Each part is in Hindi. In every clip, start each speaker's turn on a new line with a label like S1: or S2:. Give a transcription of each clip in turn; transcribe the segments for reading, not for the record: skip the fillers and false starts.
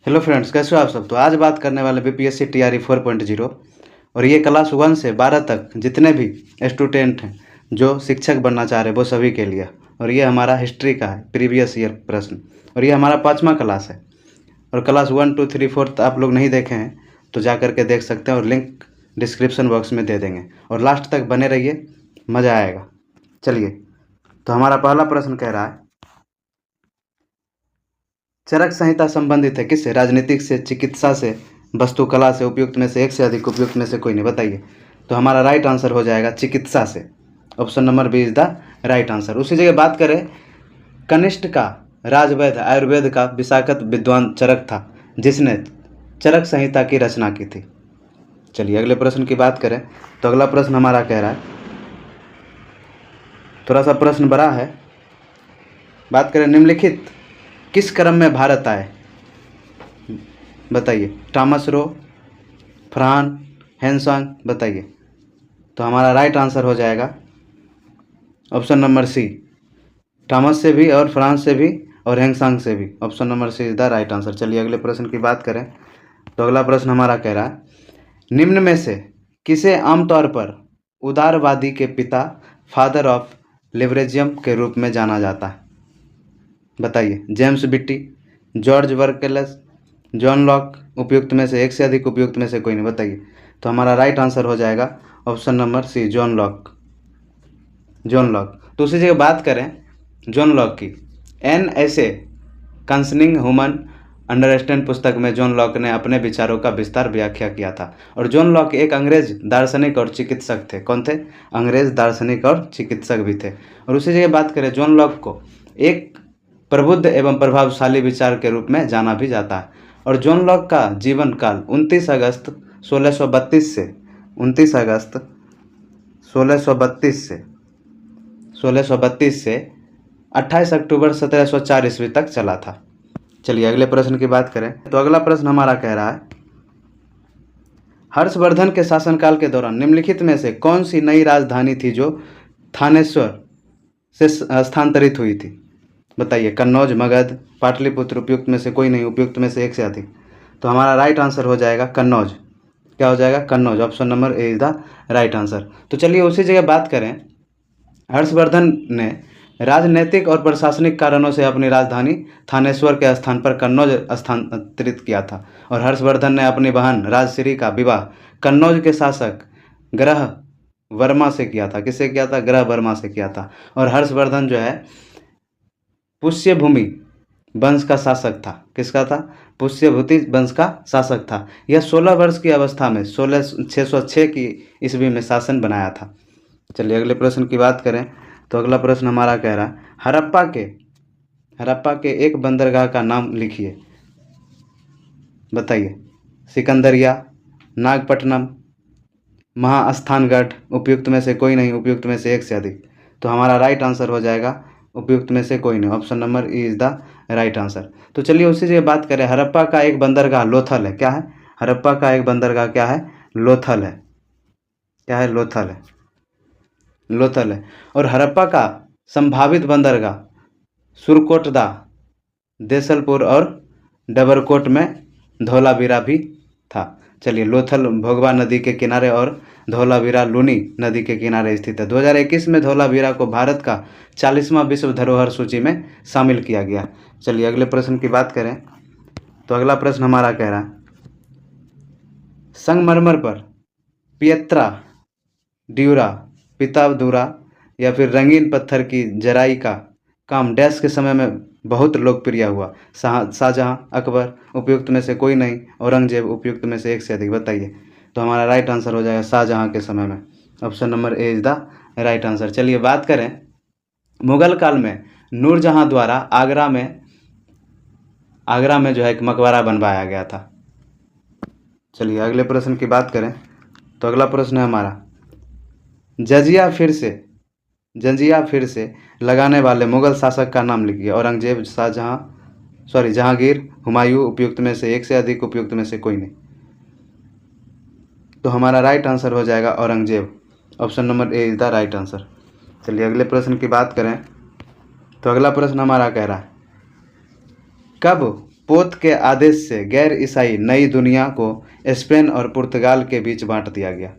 S1: हेलो फ्रेंड्स, कैसे हो आप सब। तो आज बात करने वाले बीपीएससी टीआरई 4.0 और ये क्लास 1 से 12 तक जितने भी स्टूडेंट हैं जो शिक्षक बनना चाह रहे हैं वो सभी के लिए। और ये हमारा हिस्ट्री का है, प्रीवियस ईयर प्रश्न। और ये हमारा 5वां क्लास है। और क्लास 1, 2, 3, 4 आप लोग नहीं देखे हैं तो जा करके देख सकते हैं और लिंक डिस्क्रिप्शन बॉक्स में दे देंगे। और लास्ट तक बने रहिए, मज़ा आएगा। चलिए, तो हमारा पहला प्रश्न कह रहा है, चरक संहिता संबंधित है किससे? राजनीतिक से, चिकित्सा से, वास्तुकला से, उपयुक्त में से एक से अधिक, उपयुक्त में से कोई नहीं। बताइए। तो हमारा राइट आंसर हो जाएगा चिकित्सा से। Option number B is the right answer. उसी जगह बात करें, कनिष्ठ का राजवैद्य आयुर्वेद का विशाखत विद्वान चरक था जिसने चरक संहिता की रचना की थी। चलिए अगले प्रश्न की बात करें तो अगला प्रश्न हमारा कह रहा है, थोड़ा सा प्रश्न बड़ा है। बात करें, निम्नलिखित किस क्रम में भारत आए? बताइए। Thomas Roe, फ्रान, Hiuen Tsang. बताइए। तो हमारा राइट आंसर हो जाएगा ऑप्शन नंबर सी, थॉमस से भी और फ्रांस से भी और हेंगसांग से भी। Option number C is the right answer. चलिए अगले प्रश्न की बात करें तो अगला प्रश्न हमारा कह रहा है, निम्न में से किसे आमतौर पर उदारवादी के पिता, फादर ऑफ लिबरलिज्म के रूप में जाना जाता है? बताइए। जेम्स बिट्टी, जॉर्ज वर्केलस, जॉन लॉक। उपयुक्त में से एक से अधिक, उपयुक्त में से कोई नहीं। बताइए। तो हमारा राइट आंसर हो जाएगा option number C, John Locke. John Locke. तो उसी जगह बात करें जॉन लॉक की, an essay concerning human understand पुस्तक में जॉन लॉक ने अपने विचारों का विस्तार व्याख्या किया था। और जॉन लॉक एक अंग्रेज दार्शनिक और चिकित्सक थे। कौन थे? अंग्रेज दार्शनिक और चिकित्सक भी थे। और उसी जगह बात करें, जॉन लॉक को एक प्रबुद्ध एवं प्रभावशाली विचार के रूप में जाना भी जाता है। और जॉन लॉक का जीवन काल 29 अगस्त 1632 से 29 अगस्त 1632 से 28 अक्टूबर 1704 ईस्वी तक चला था। चलिए अगले प्रश्न की बात करें तो अगला प्रश्न हमारा कह रहा है, हर्षवर्धन के शासनकाल के दौरान निम्नलिखित में से कौन सी नई राजधानी थी जो थानेश्वर से स्थानांतरित हुई थी? बताइए। कन्नौज, मगध, पाटलिपुत्र। उपयुक्त में से कोई नहीं, उपयुक्त में से एक से अधिक। तो हमारा राइट आंसर हो जाएगा कन्नौज। क्या हो जाएगा? Kannauj. Option number A is the right answer. तो चलिए उसी जगह बात करें, हर्षवर्धन ने राजनीतिक और प्रशासनिक कारणों से अपनी राजधानी थानेश्वर के स्थान पर कन्नौज स्थानांतरित किया था। और हर्षवर्धन ने अपनी बहन राजश्री का विवाह कन्नौज के शासक ग्रह वर्मा से किया था। किससे किया था? ग्रह वर्मा से किया था। और हर्षवर्धन जो है पुष्यभूमि वंश का शासक था। किसका था? पुष्यभूति वंश का शासक था। यह 16 वर्ष की अवस्था में 606 की ईस्वी में शासन बनाया था। चलिए अगले प्रश्न की बात करें तो अगला प्रश्न हमारा कह रहा है, हड़प्पा के एक बंदरगाह का नाम लिखिए। बताइए। सिकंदरिया, नागपट्टनम, महास्थानगढ़। उपयुक्त में से कोई नहीं, उपयुक्त में से एक से अधिक। तो हमारा राइट आंसर हो जाएगा उपयुक्त में से कोई नहीं। Option number E is the right answer. तो चलिए उसी से बात करें, हड़प्पा का एक बंदरगाह लोथल है। क्या है? हड़प्पा का एक बंदरगाह क्या है? लोथल है। क्या है? लोथल है। लोथल है। और हड़प्पा का संभावित बंदरगाह सुरकोटदा, देसलपुर और डबरकोट में धौलावीरा भी था। चलिए, लोथल भोगवा नदी के किनारे और धौलावीरा लूनी नदी के किनारे स्थित है। 2021 में धौलावीरा को भारत का 40वां विश्व धरोहर सूची में शामिल किया गया। चलिए अगले प्रश्न की बात करें तो अगला प्रश्न हमारा कह रहा है, संगमरमर पर पियत्रा ड्यूरा, पीतादुरा या फिर रंगीन पत्थर की जराई का काम डैश के समय में बहुत लोकप्रिय हुआ? शाहजहां, अकबर। उपयुक्त में से कोई नहीं, औरंगजेब। उपयुक्त में से एक से अधिक। बताइए। तो हमारा राइट आंसर हो जाएगा शाहजहां के समय में। Option number A is the right answer. चलिए बात करें, मुगल काल में नूरजहां द्वारा आगरा में जो है एक मकबरा बनवाया गया था। चलिए अगले प्रश्न की बात करें तो अगला प्रश्न है हमारा, जंजिया फिर से लगाने वाले मुगल शासक का नाम लिखिए। औरंगजेब, जहांगीर, हुमायूं। उपयुक्त में से एक से अधिक, उपयुक्त में से कोई नहीं। तो हमारा राइट आंसर हो जाएगा Aurangzeb. Option number A is the right answer. चलिए अगले प्रश्न की बात करें तो अगला प्रश्न हमारा कह रहा है, कब पोत के आदेश से गैर ईसाई नई दुनिया को स्पेन और पुर्तगाल के बीच बांट दिया गया।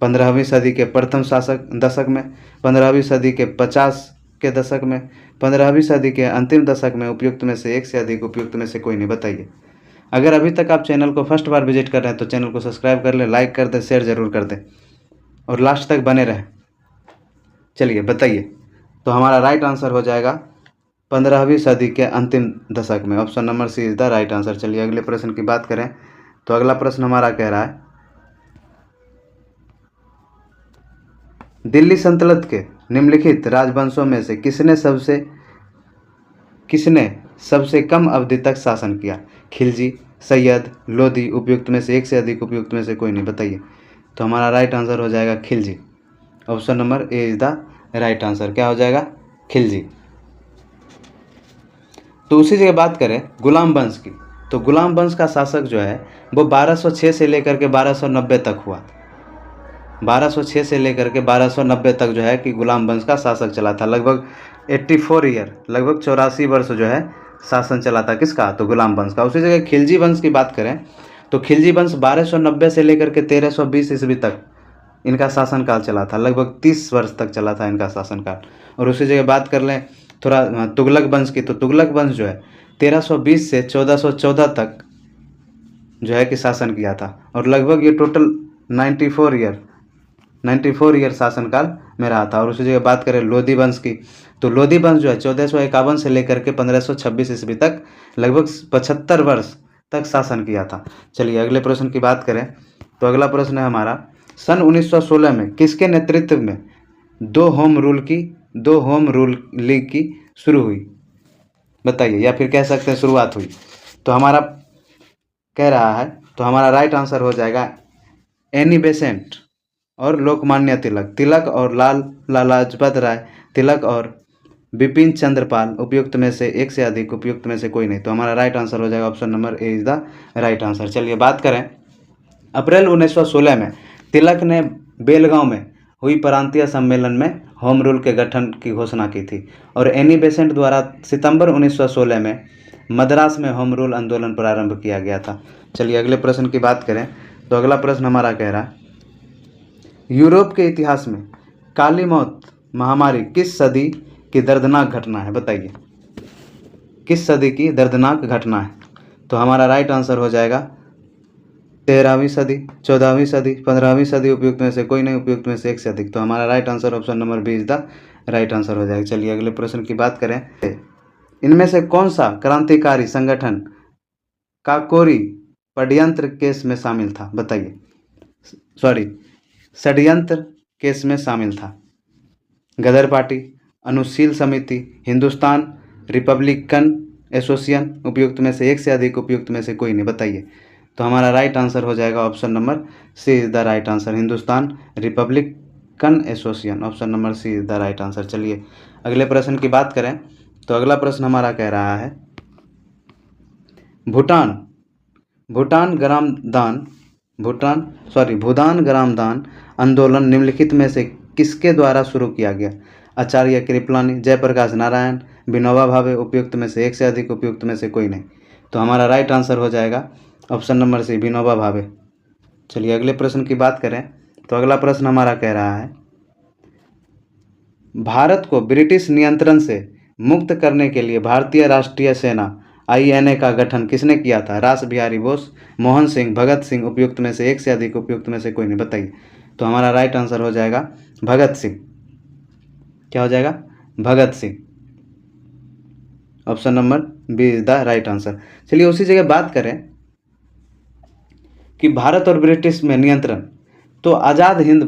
S1: 15वीं सदी के प्रथम दशक में, 15वीं सदी के 50 के दशक में, 15वीं सदी के अंतिम दशक में उपयुक्त में से एक से अधिक उपयुक्त में से कोई नहीं, बताइए। अगर अभी तक आप चैनल को फर्स्ट बार विजिट कर रहे हैं तो चैनल को सब्सक्राइब कर लें, लाइक कर दें, शेयर जरूर कर दें और लास्ट तक बने रहें। चलिए बताइए, तो हमारा राइट आंसर हो जाएगा 15वीं सदी के अंतिम दशक में। Option number C is the right answer. चलिए अगले प्रश्न की बात करें तो अगला प्रश्न हमारा कह रहा है, दिल्ली सल्तनत के निम्नलिखित राजवंशों में से किसने सबसे कम अवधि तक शासन किया? खिलजी, सैयद, लोधी, उपयुक्त में से एक से अधिक, उपयुक्त में से कोई नहीं, बताइए। तो हमारा राइट आंसर हो जाएगा Khilji. Option number A is the right answer. क्या हो जाएगा? खिलजी। तो उसी जगह बात करें गुलाम वंश की, तो गुलाम वंश का शासक जो है वो 1206 से लेकर के 1290 तक हुआ। 1206 से लेकर के 1290 तक जो है कि गुलाम वंश का शासक चला था। लगभग 84 ईयर, लगभग 84 वर्ष जो है शासन चला था किसका? तो गुलाम वंश का। उसी जगह खिलजी वंश की बात करें तो खिलजी वंश 1290 से लेकर के 1320 ईस्वी तक इनका शासनकाल चला था। लगभग 30 वर्ष तक चला था इनका शासनकाल। और उसी जगह बात कर लें थोड़ा तुगलक वंश की, तो तुगलक वंश जो है 1320 से 1414 तक जो है कि शासन किया था और लगभग ये टोटल 94 ईयर शासनकाल में रहा था। और उसी जगह बात करें लोधी वंश की, तो लोधी वंश जो है 1451 से लेकर के 1526 ईस्वी तक लगभग 75 वर्ष तक शासन किया था। चलिए अगले प्रश्न की बात करें तो अगला प्रश्न है हमारा, सन 1916 में किसके नेतृत्व में दो होम रूल लीग की शुरू हुई? बताइए, या फिर कह सकते हैं शुरुआत हुई। तो हमारा कह रहा है, तो हमारा राइट आंसर हो जाएगा एनी बेसेंट और लोकमान्य तिलक और लाला लाजपत राय, तिलक और बिपिन चंद्र पाल, उपयुक्त में से एक से अधिक, उपयुक्त में से कोई नहीं। तो हमारा राइट आंसर हो जाएगा option number A is the right answer. चलिए बात करें, अप्रैल 1916 में तिलक ने बेलगांव में हुई प्रांतीय सम्मेलन में होम रूल के गठन की घोषणा की थी और एनी बेसेंट द्वारा सितंबर 1916 में मद्रास में होम रूल आंदोलन प्रारंभ किया गया था। चलिए अगले प्रश्न की बात करें तो अगला प्रश्न हमारा कह रहा है, यूरोप के इतिहास में काली मौत महामारी किस सदी की दर्दनाक घटना है? बताइए, किस सदी की दर्दनाक घटना है? तो हमारा राइट आंसर हो जाएगा 13वीं सदी, 14वीं सदी, 15वीं सदी, उपयुक्त में से कोई नहीं, उपयुक्त में से एक से अधिक। तो हमारा right answer option number B is the right answer हो जाएगा। चलिए अगले प्रश्न की बात करें, इनमें से कौन सा क्रांतिकारी संगठन काकोरी षड्यंत्र केस में शामिल था? बताइए, षड्यंत्र केस में शामिल था। गदर पार्टी, अनुशील समिति, हिंदुस्तान रिपब्लिकन एसोसिएशन, उपयुक्त में से एक से अधिक, उपयुक्त में से कोई नहीं, बताइए। तो हमारा राइट आंसर हो जाएगा option number C is the right answer, Hindustan Republican Association. Option number C is the right answer. चलिए अगले प्रश्न की बात करें तो अगला प्रश्न हमारा कह रहा है, भूटान ग्रामदान आंदोलन निम्नलिखित में से किसके द्वारा शुरू किया गया? आचार्य कृपलानी, जयप्रकाश नारायण, विनोबा भावे, उपयुक्त में से एक से अधिक, उपयुक्त में से कोई नहीं। तो हमारा राइट आंसर हो जाएगा ऑप्शन नंबर सी, विनोबा भावे। चलिए अगले प्रश्न की बात करें तो अगला प्रश्न हमारा कह रहा है, भारत को ब्रिटिश नियंत्रण से मुक्त करने के लिए भारतीय राष्ट्रीय सेना INA का गठन किसने किया था? रास बिहारी बोस, मोहन सिंह, भगत सिंह, उपयुक्त में से एक से अधिक, उपयुक्त में से कोई नहीं, बताइए। तो हमारा राइट आंसर हो जाएगा भगत सिंह। क्या हो जाएगा? Bhagat Singh. Option number B is the right answer. चलिए उसी जगह बात करें कि भारत और ब्रिटिश में नियंत्रण, तो आज़ाद हिंद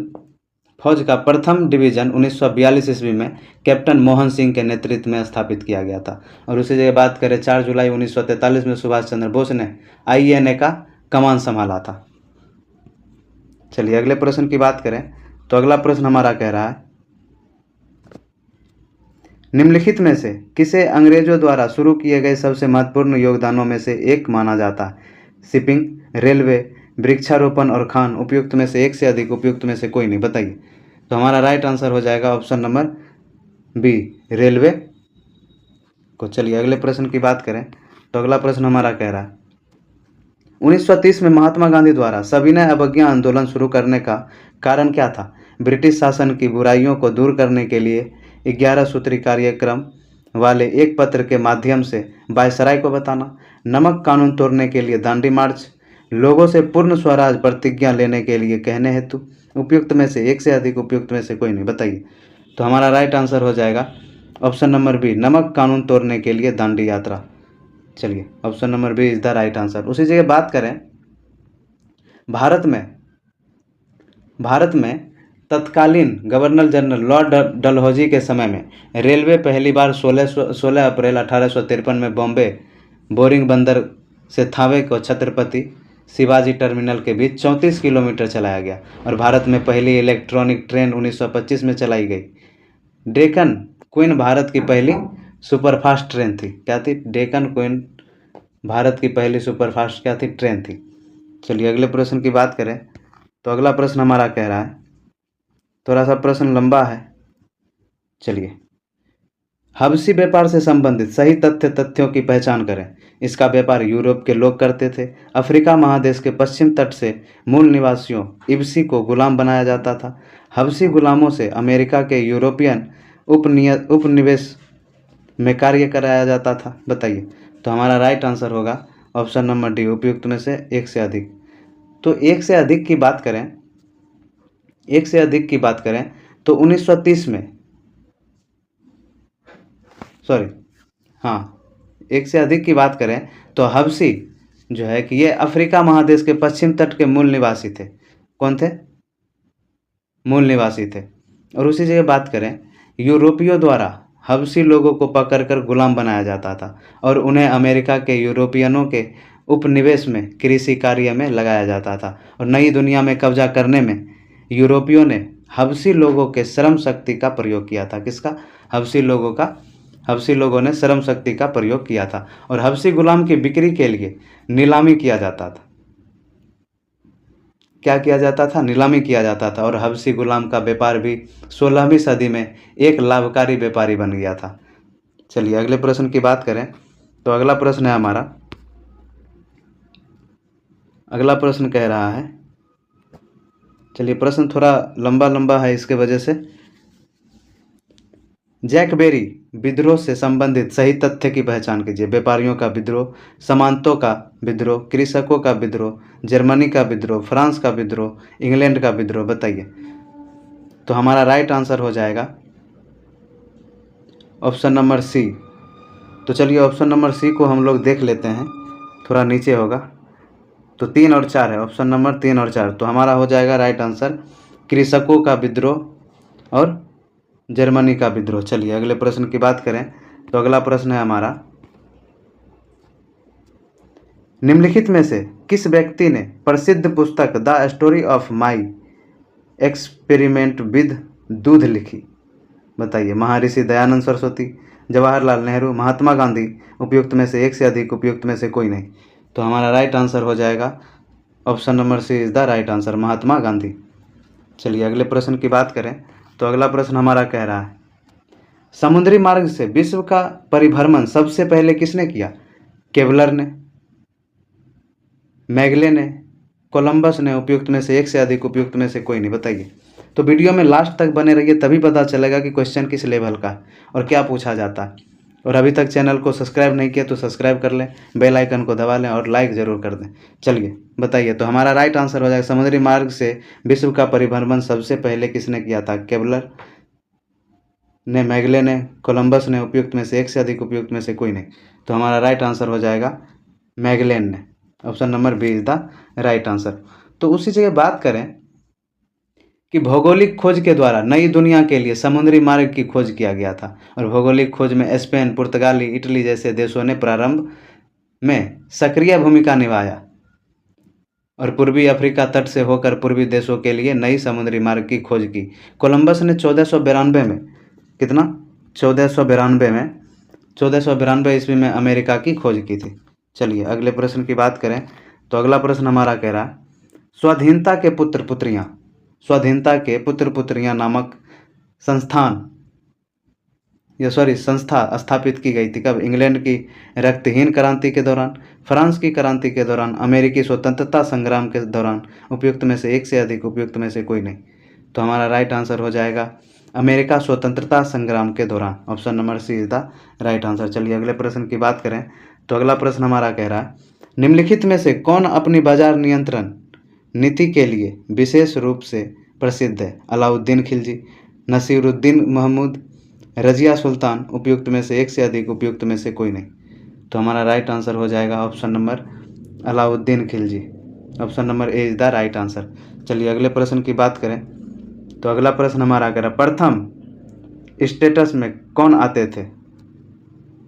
S1: फौज का प्रथम डिवीजन 1942 ईस्वी में कैप्टन मोहन सिंह के नेतृत्व में स्थापित किया गया था। और उसी जगह बात करें 4 जुलाई 1943 में सुभाष चंद्र बोस ने INA का कमान संभाला था। चलिए अगले प्रश्न की बात करें तो अगला प्रश्न हमारा कह रहा है, निम्नलिखित में से किसे अंग्रेजों द्वारा शुरू किए गए सबसे महत्वपूर्ण योगदानों में से एक माना जाता है? शिपिंग, रेलवे, वृक्षारोपण और खान, उपयुक्त में से एक से अधिक, उपयुक्त में से कोई नहीं, बताइए। तो हमारा राइट आंसर हो जाएगा ऑप्शन नंबर बी, रेलवे को। चलिए अगले प्रश्न की बात करें तो अगला प्रश्न हमारा कह रहा है 1930 में महात्मा गांधी द्वारा सविनय अवज्ञा आंदोलन शुरू करने का कारण क्या था? ब्रिटिश शासन की बुराइयों को दूर करने के लिए 11 सूत्री कार्यक्रम वाले एक पत्र के माध्यम से वायसराय को बताना, नमक कानून तोड़ने के लिए दांडी मार्च, लोगों से पूर्ण स्वराज प्रतिज्ञा लेने के लिए कहने हेतु। उपयुक्त में से एक से अधिक, उपयुक्त में से कोई नहीं, बताइए। तो हमारा राइट आंसर हो जाएगा ऑप्शन नंबर बी, नमक कानून तोड़ने के लिए दांडी यात्रा। चलिए, option number B is the right answer. उसी जगह बात करें भारत में तत्कालीन गवर्नर जनरल लॉर्ड डलहौजी के समय में रेलवे पहली बार 16 अप्रैल 1853 में बॉम्बे बोरिंग बंदर से थावे को छत्रपति शिवाजी टर्मिनल के बीच 34 किलोमीटर चलाया गया और भारत में पहली इलेक्ट्रॉनिक ट्रेन 1925 में चलाई गई। डेक्कन क्वीन भारत की पहली सुपरफास्ट ट्रेन थी। क्या थी? डेक्कन क्वीन भारत की पहली सुपरफास्ट क्या थी? ट्रेन थी। चलिए अगले प्रश्न की बात करें तो अगला प्रश्न हमारा कह रहा है, थोड़ा सा प्रश्न लंबा है। चलिए, हबशी व्यापार से संबंधित सही तथ्यों की पहचान करें। इसका व्यापार यूरोप के लोग करते थे। अफ्रीका महादेश के पश्चिम तट से मूल निवासियों इब्सी को गुलाम बनाया जाता था। हबशी गुलामों से अमेरिका के यूरोपियन उपनिवेश में कार्य कराया जाता था। बताइए। तो हमारा राइट आंसर होगा ऑप्शन नंबर डी, उपयुक्त में से एक से अधिक। तो एक से अधिक की बात करें तो 1930 में एक से अधिक की बात करें तो हबशी जो है कि ये अफ्रीका महादेश के पश्चिम तट के मूल निवासी थे। कौन थे? मूल निवासी थे। और उसी जगह बात करें, यूरोपियों द्वारा हबशी लोगों को पकड़कर गुलाम बनाया जाता था और उन्हें अमेरिका के यूरोपियनों के उपनिवेश में कृषि कार्य में लगाया जाता था। और नई दुनिया में कब्जा करने में यूरोपियों ने हबशी लोगों के श्रम शक्ति का प्रयोग किया था। किसका? हबशी लोगों ने श्रम शक्ति का प्रयोग किया था और हबशी गुलाम की बिक्री के लिए नीलामी किया जाता था। क्या किया जाता था? नीलामी किया जाता था। और हबशी गुलाम का व्यापार भी 16वीं सदी में एक लाभकारी व्यापारी बन गया था। चलिए अगले प्रश्न की बात करें तो अगला प्रश्न है हमारा, अगला प्रश्न कह रहा है, चलिए प्रश्न थोड़ा लंबा है, इसके वजह से जैक बेरी विद्रोह से संबंधित सही तथ्य की पहचान कीजिए। व्यापारियों का विद्रोह, सामंतों का विद्रोह, कृषकों का विद्रोह, जर्मनी का विद्रोह, फ्रांस का विद्रोह, इंग्लैंड का विद्रोह। बताइए। तो हमारा राइट आंसर हो जाएगा ऑप्शन नंबर सी। तो चलिए ऑप्शन नंबर सी को हम लोग देख लेते हैं, थोड़ा नीचे होगा। तो 3 और 4 है, ऑप्शन नंबर 3 और 4। तो हमारा हो जाएगा राइट आंसर कृषकों का विद्रोह और जर्मनी का विद्रोह। चलिए अगले प्रश्न की बात करें तो अगला प्रश्न है हमारा, निम्नलिखित में से किस व्यक्ति ने प्रसिद्ध पुस्तक the story of my experiment with दूध लिखी? बताइए। महर्षि दयानंद सरस्वती, जवाहरलाल नेहरू, महात्मा गांधी। उपयुक्त में से एक से अधिक, उपयुक्त में से कोई नहीं। तो हमारा राइट आंसर हो जाएगा option number C is the right answer, Mahatma Gandhi. चलिए अगले प्रश्न की बात करें तो अगला प्रश्न हमारा कह रहा है, समुद्री मार्ग से विश्व का परिभ्रमण सबसे पहले किसने किया? केवलर ने, मैगले ने, कोलंबस ने। उपयुक्त में से एक से अधिक, उपयुक्त में से कोई नहीं। बताइए। तो वीडियो में लास्ट तक बने रहिए, तभी पता चलेगा कि क्वेश्चन किस लेवल का है और क्या पूछा जाता है। और अभी तक चैनल को सब्सक्राइब नहीं किया तो सब्सक्राइब कर लें, बेल आइकन को दबा लें और लाइक ज़रूर कर दें। चलिए बताइए। तो हमारा राइट आंसर हो जाएगा समुद्री मार्ग से विश्व का परिभ्रमण सबसे पहले किसने किया था? केवलर ने, मैगले ने, कोलंबस ने। उपयुक्त में से एक से अधिक, उपयुक्त में से कोई नहीं। तो हमारा राइट आंसर हो जाएगा मैगलेन ने। Option number B is the right answer. तो उसी जगह बात करें कि भौगोलिक खोज के द्वारा नई दुनिया के लिए समुद्री मार्ग की खोज किया गया था और भौगोलिक खोज में स्पेन, पुर्तगाली, इटली जैसे देशों ने प्रारंभ में सक्रिय भूमिका निभाया और पूर्वी अफ्रीका तट से होकर पूर्वी देशों के लिए नई समुद्री मार्ग की खोज की। कोलंबस ने 1492 में, कितना? 1492 ईस्वी में अमेरिका की खोज की थी। चलिए अगले प्रश्न की बात करें तो अगला प्रश्न हमारा कह रहा है, स्वाधीनता के पुत्र पुत्रियां नामक संस्थान संस्था स्थापित की गई थी कब? इंग्लैंड की रक्तहीन क्रांति के दौरान, फ्रांस की क्रांति के दौरान, अमेरिकी स्वतंत्रता संग्राम के दौरान। उपयुक्त में से एक से अधिक, उपयुक्त में से कोई नहीं। तो हमारा राइट आंसर हो जाएगा अमेरिका स्वतंत्रता संग्राम के दौरान। Option number C is the right answer. चलिए अगले प्रश्न की बात करें तो अगला प्रश्न हमारा कह रहा है, निम्नलिखित में से कौन अपनी बाजार नियंत्रण नीति के लिए विशेष रूप से प्रसिद्ध है? अलाउद्दीन खिलजी, नसीरुद्दीन महमूद, रजिया सुल्तान। उपयुक्त में से एक से अधिक, उपयुक्त में से कोई नहीं। तो हमारा राइट आंसर हो जाएगा option number Alauddin Khilji. Option number A is the right answer. चलिए अगले प्रश्न की बात करें तो अगला प्रश्न हमारा कह रहा है, प्रथम स्टेटस में कौन आते थे?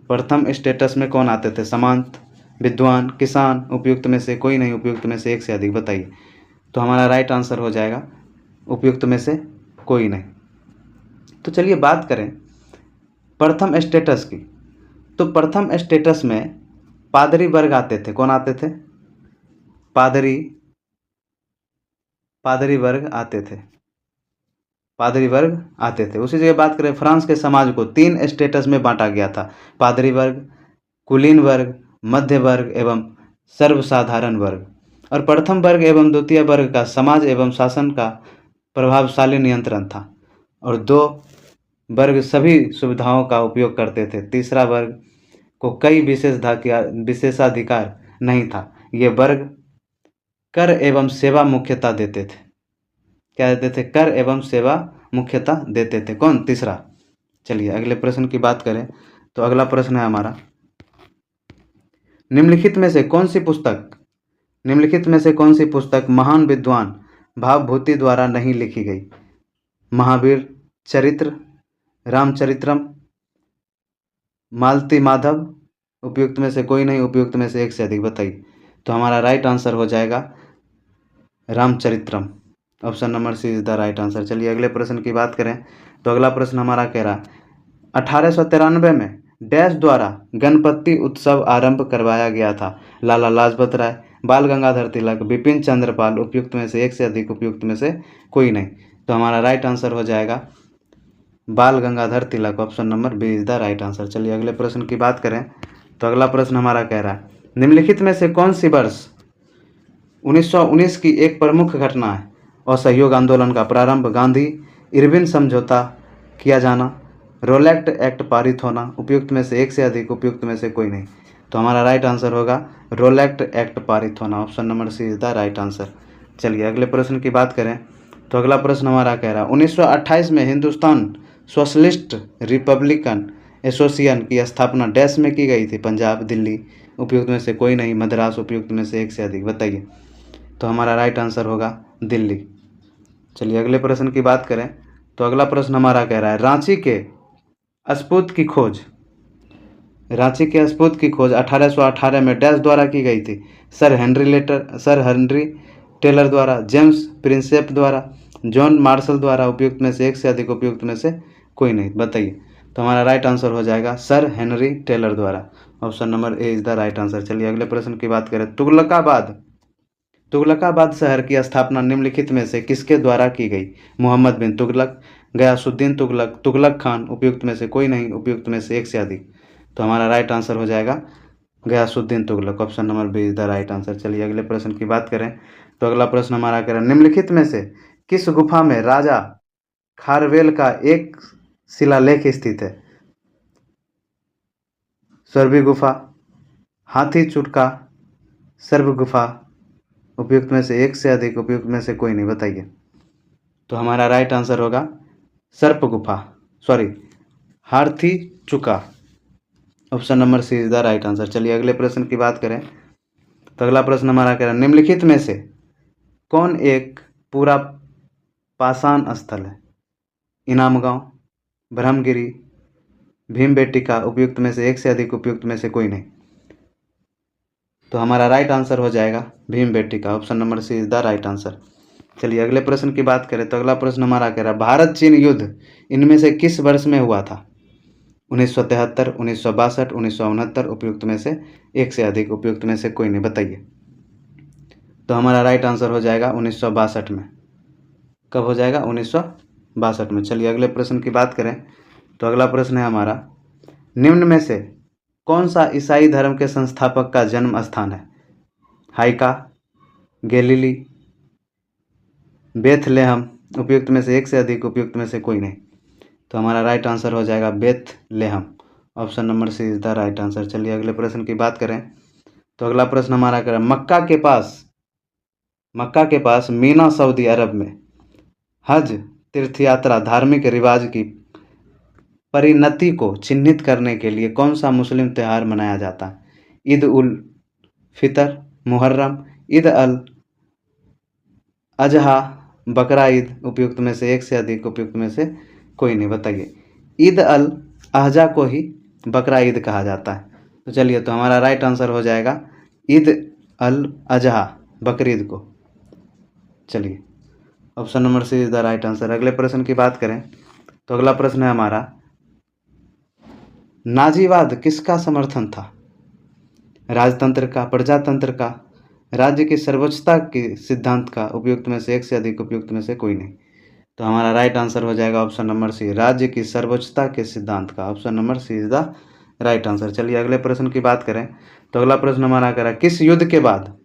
S1: प्रथम स्टेटस में कौन आते थे? सामंत, विद्वान, किसान। उपयुक्त में से कोई नहीं, उपयुक्त में से एक से अधिक। बताइए। तो हमारा राइट आंसर हो जाएगा उपयुक्त में से कोई नहीं। तो चलिए बात करें प्रथम स्टेटस की। तो प्रथम स्टेटस में पादरी वर्ग आते थे। कौन आते थे? पादरी वर्ग आते थे। पादरी वर्ग आते थे। उसी जगह बात करें, फ्रांस के समाज को 3 स्टेटस में बांटा गया था, पादरी वर्ग, कुलीन वर्ग, मध्य वर्ग एवं सर्वसाधारण वर्ग। और प्रथम वर्ग एवं द्वितीय वर्ग का समाज एवं शासन का प्रभावशाली नियंत्रण था, और 2 वर्ग सभी सुविधाओं का उपयोग करते थे। तीसरा वर्ग को कई विशेषाधिकार नहीं था। ये वर्ग कर एवं सेवा मुख्यता देते थे। क्या देते थे? कर एवं सेवा मुख्यता देते थे। कौन? तीसरा। चलिए अगले प्रश्न की बात करें तो अगला प्रश्न है हमारा, निम्नलिखित में से कौन सी पुस्तक महान विद्वान भावभूति द्वारा नहीं लिखी गई? महावीर चरित्र, रामचरित्रम, मालती माधव। उपयुक्त में से कोई नहीं, उपयुक्त में से एक से अधिक। बताइए। तो हमारा राइट आंसर हो जाएगा Ramcharitram. Option number C is the right answer. चलिए अगले प्रश्न की बात करें तो अगला प्रश्न हमारा कह रहा, 1893 में डैश द्वारा गणपति उत्सव आरंभ करवाया गया था? लाला लाजपत राय, बाल गंगाधर तिलक, बिपिन चंद्र पाल। उपयुक्त में से एक से अधिक, उपयुक्त में से कोई नहीं। तो हमारा राइट आंसर हो जाएगा Bal Gangadhar Tilak. Option number B is the right answer. चलिए अगले प्रश्न की बात करें तो अगला प्रश्न हमारा कह रहा है, निम्नलिखित में से कौन सी वर्ष 1919 की एक प्रमुख घटना है? असहयोग आंदोलन का प्रारंभ, गांधी इरविन समझौता किया जाना, रोलेक्ट एक्ट पारित होना। उपयुक्त में से एक से अधिक, उपयुक्त में से कोई नहीं। तो हमारा राइट आंसर होगा रोलेक्ट एक्ट पारित होना। Option number C is the right answer. चलिए अगले प्रश्न की बात करें तो अगला प्रश्न हमारा कह रहा है, 1928 में हिंदुस्तान सोशलिस्ट रिपब्लिकन एसोसिएशन की स्थापना डैश में की गई थी? पंजाब, दिल्ली। उपयुक्त में से कोई नहीं, मद्रास। उपयुक्त में से एक से अधिक। बताइए। तो हमारा राइट आंसर होगा दिल्ली। चलिए अगले प्रश्न की बात करें तो अगला प्रश्न हमारा कह रहा है, रांची के स्फूर्त की खोज 1818 में डैश द्वारा की गई थी? सर हेनरी टेलर द्वारा, जेम्स प्रिंसेप द्वारा, जॉन मार्शल द्वारा। उपयुक्त में से एक से अधिक, उपयुक्त में से कोई नहीं। बताइए। तो हमारा राइट आंसर हो जाएगा सर हेनरी टेलर द्वारा। Option number A is the right answer. चलिए अगले प्रश्न की बात करें, तुगलकाबाद शहर की स्थापना निम्नलिखित में से किसके द्वारा की गई? मोहम्मद बिन तुगलक, गयासुद्दीन तुगलक, तुगलक खान। उपयुक्त में से कोई नहीं, उपयुक्त में से एक से अधिक। तो हमारा राइट आंसर हो जाएगा Ghiyasuddin Tughlaq. Option number B is the right answer. चलिए अगले प्रश्न की बात करें तो अगला प्रश्न हमारा कह रहा है, निम्नलिखित में से किस गुफा में राजा खारवेल का एक शिलालेख स्थित है? स्वर्भी गुफा, हाथी चुटका, सर्व गुफा। उपयुक्त में से एक से अधिक, उपयुक्त में से कोई नहीं। बताइए। तो हमारा राइट आंसर होगा हाथी चुका। Option number C is the right answer. चलिए अगले प्रश्न की बात करें तो अगला प्रश्न हमारा कह रहा है, निम्नलिखित में से कौन एक पूरा पाषाण स्थल है? इनामगांव, ब्रह्मगिरी, भीमबेटका। उपयुक्त में से एक से अधिक, उपयुक्त में से कोई नहीं। तो हमारा राइट आंसर हो जाएगा Bhimbetka. Option number C is the right answer. चलिए अगले प्रश्न की बात करें तो अगला प्रश्न हमारा कह रहा है, भारत चीन युद्ध इनमें से किस वर्ष में हुआ था? 1973, 1962, 1969। उपयुक्त में से एक से अधिक, उपयुक्त में से कोई नहीं। बताइए। तो हमारा राइट आंसर हो जाएगा 1962 में। कब हो जाएगा? 1962 में। चलिए अगले प्रश्न की बात करें तो अगला प्रश्न है हमारा, निम्न में से कौन सा ईसाई धर्म के संस्थापक का जन्म स्थान है? हाइका, गैलीली, बेथलेहम। उपयुक्त में से एक से अधिक, उपयुक्त में से कोई नहीं। तो हमारा राइट आंसर हो जाएगा Bethlehem. Option number C is the right answer. चलिए अगले प्रश्न की बात करें। तो अगला प्रश्न हमारा करें, मक्का के पास मीना सऊदी अरब में हज तीर्थ यात्रा धार्मिक रिवाज की परिणति को चिन्हित करने के लिए कौन सा मुस्लिम त्यौहार मनाया जाता है? ईद उल फितर, मुहर्रम, ईद अल अजहा, बकरा ईद। उपयुक्त में से एक से अधिक, उपयुक्त में से कोई नहीं। बताइए। ईद अल अजहा को ही बकरा ईद कहा जाता है। तो चलिए, तो हमारा राइट आंसर हो जाएगा ईद अल अजहा, बकरीद को। चलिए, option number C is the right answer. अगले प्रश्न की बात करें तो अगला प्रश्न है हमारा, नाजीवाद किसका समर्थन था? राजतंत्र का, प्रजातंत्र का, राज्य की सर्वोच्चता के सिद्धांत का। उपयुक्त में से एक से अधिक, उपयुक्त में से कोई नहीं। तो हमारा राइट आंसर हो जाएगा ऑप्शन नंबर सी, राज्य की सर्वोच्चता के सिद्धांत का। Option number C is the right answer. चलिए अगले प्रश्न की बात करें तो अगला प्रश्न हमारा करा, किस युद्ध के बाद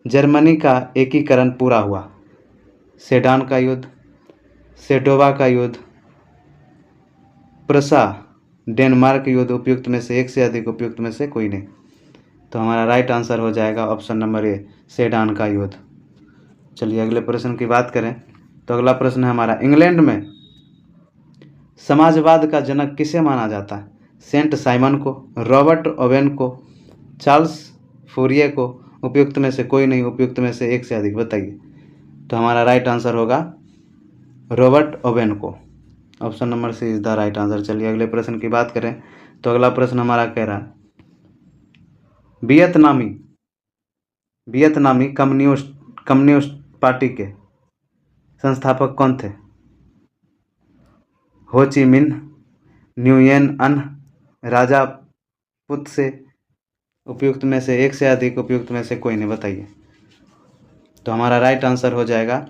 S1: जर्मनी का एकीकरण पूरा हुआ? सेडान का युद्ध, सेडोवा का युद्ध, प्रसा डेनमार्क युद्ध। उपयुक्त में से एक से अधिक, उपयुक्त में से कोई नहीं। तो हमारा राइट आंसर हो जाएगा ऑप्शन नंबर ए, सेडान का युद्ध। चलिए अगले प्रश्न की बात करें तो अगला प्रश्न है हमारा, इंग्लैंड में समाजवाद का जनक किसे माना जाता है? सेंट साइमन को, रॉबर्ट ओवेन को, चार्ल्स फूरिये को। उपयुक्त में से कोई नहीं, उपयुक्त में से एक से अधिक। बताइए। तो हमारा राइट आंसर होगा रॉबर्ट ओवेन को। Option number C is the right answer. चलिए अगले प्रश्न की बात करें तो अगला प्रश्न हमारा कह रहा है, वियतनामी कम्युनिस्ट पार्टी के संस्थापक कौन थे? हो ची मिन्ह, न्युयेन अन, राजापुत्से। उपयुक्त में से एक से अधिक, उपयुक्त में से कोई नहीं। बताइए। तो हमारा राइट आंसर हो जाएगा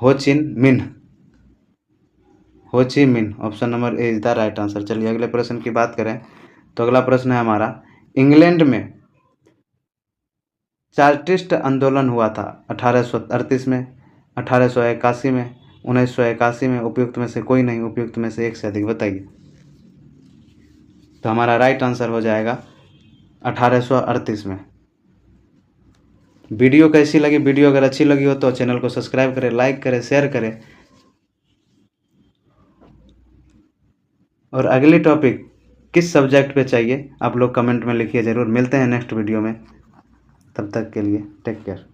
S1: हो ची मिन्ह, हो Chi Minh. Option number A is the right answer. चलिए अगले प्रश्न की बात करें तो अगला प्रश्न है हमारा, इंग्लैंड में चार्टिस्ट आंदोलन हुआ था 1838 में, 1881 में, 1981 में। उपयुक्त में से कोई नहीं, उपयुक्त में से एक से अधिक। बताइए। तो हमारा राइट आंसर हो जाएगा 1838 में। वीडियो कैसी लगी? वीडियो अगर अच्छी लगी हो तो चैनल को सब्सक्राइब करें, लाइक करें, शेयर करें। और अगली टॉपिक किस सब्जेक्ट पे चाहिए आप लोग कमेंट में लिखिए ज़रूर। मिलते हैं नेक्स्ट वीडियो में, तब तक के लिए टेक केयर।